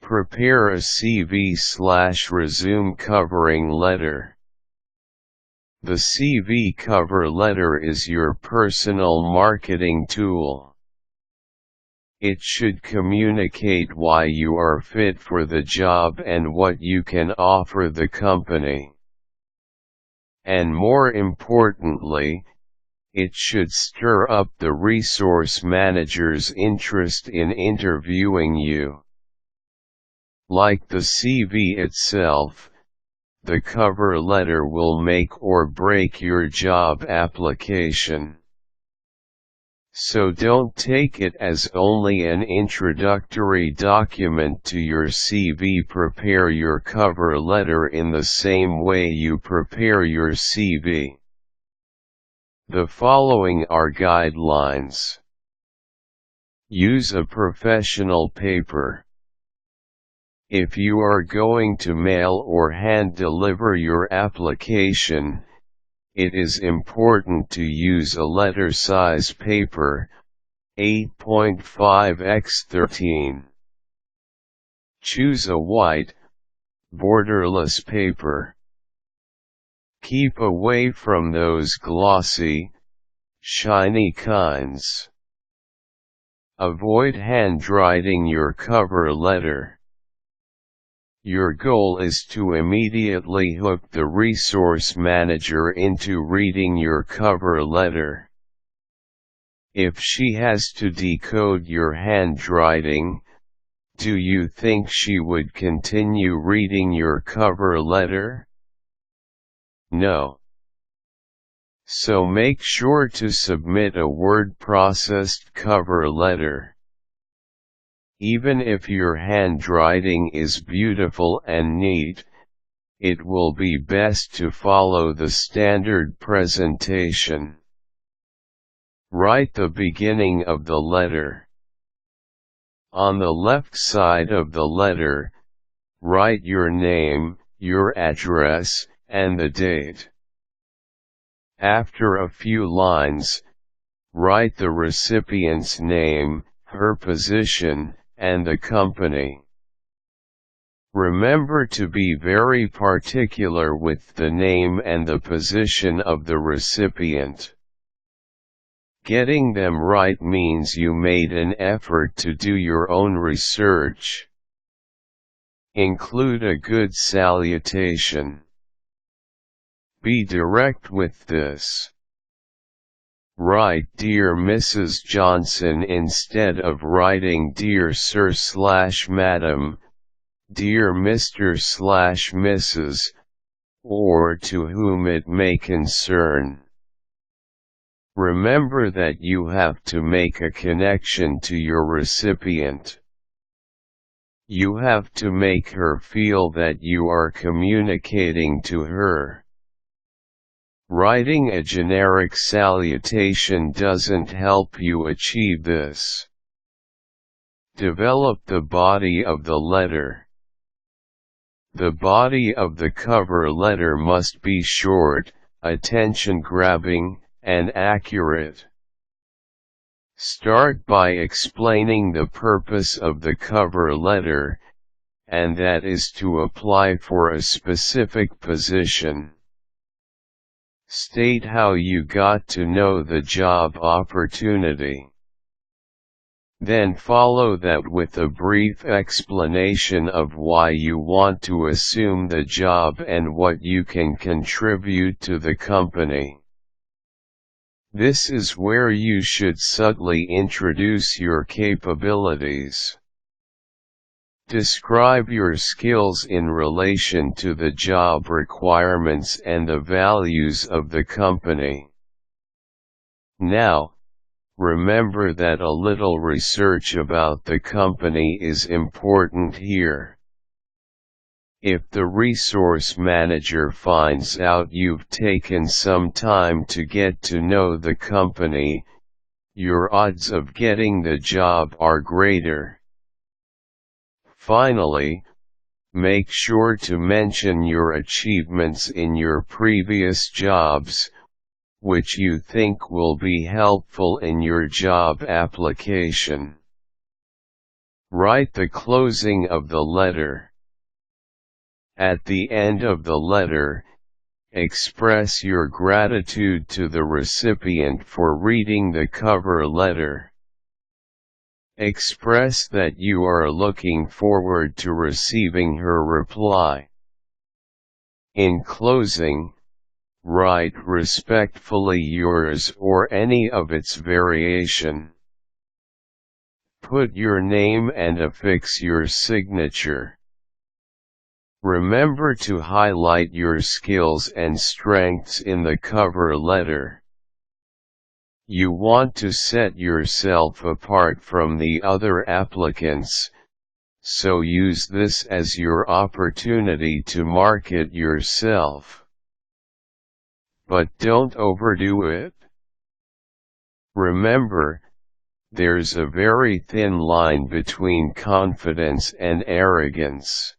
Prepare a CV/resume covering letter. The CV cover letter is your personal marketing tool. It should communicate why you are fit for the job and what you can offer the company. And more importantly, it should stir up the resource manager's interest in interviewing you. Like the CV itself, the cover letter will make or break your job application. So don't take it as only an introductory document to your CV. Prepare your cover letter in the same way you prepare your CV. The following are guidelines. Use a professional paper. If you are going to mail or hand deliver your application, it is important to use a letter size paper, 8.5 x 13. Choose a white, borderless paper. Keep away from those glossy, shiny kinds. Avoid handwriting your cover letter. Your goal is to immediately hook the resource manager into reading your cover letter. If she has to decode your handwriting, do you think she would continue reading your cover letter? No. So make sure to submit a word-processed cover letter. Even if your handwriting is beautiful and neat, it will be best to follow the standard presentation. Write the beginning of the letter. On the left side of the letter, write your name, your address, and the date. After a few lines, write the recipient's name, her position, and the company. Remember to be very particular with the name and the position of the recipient. Getting them right means you made an effort to do your own research. Include a good salutation. Be direct with this. Write Dear Mrs. Johnson instead of writing Dear Sir/Madam, Dear Mr/Mrs., or to whom it may concern. Remember that you have to make a connection to your recipient. You have to make her feel that you are communicating to her. Writing a generic salutation doesn't help you achieve this. Develop the body of the letter. The body of the cover letter must be short, attention-grabbing, and accurate. Start by explaining the purpose of the cover letter, and that is to apply for a specific position. State how you got to know the job opportunity. Then follow that with a brief explanation of why you want to assume the job and what you can contribute to the company. This is where you should subtly introduce your capabilities. Describe your skills in relation to the job requirements and the values of the company. Now, remember that a little research about the company is important here. If the resource manager finds out you've taken some time to get to know the company, your odds of getting the job are greater. Finally, make sure to mention your achievements in your previous jobs, which you think will be helpful in your job application. Write the closing of the letter. At the end of the letter, express your gratitude to the recipient for reading the cover letter. Express that you are looking forward to receiving her reply. In closing, write respectfully yours or any of its variation. Put your name and affix your signature. Remember to highlight your skills and strengths in the cover letter. You want to set yourself apart from the other applicants, so use this as your opportunity to market yourself. But don't overdo it. Remember, there's a very thin line between confidence and arrogance.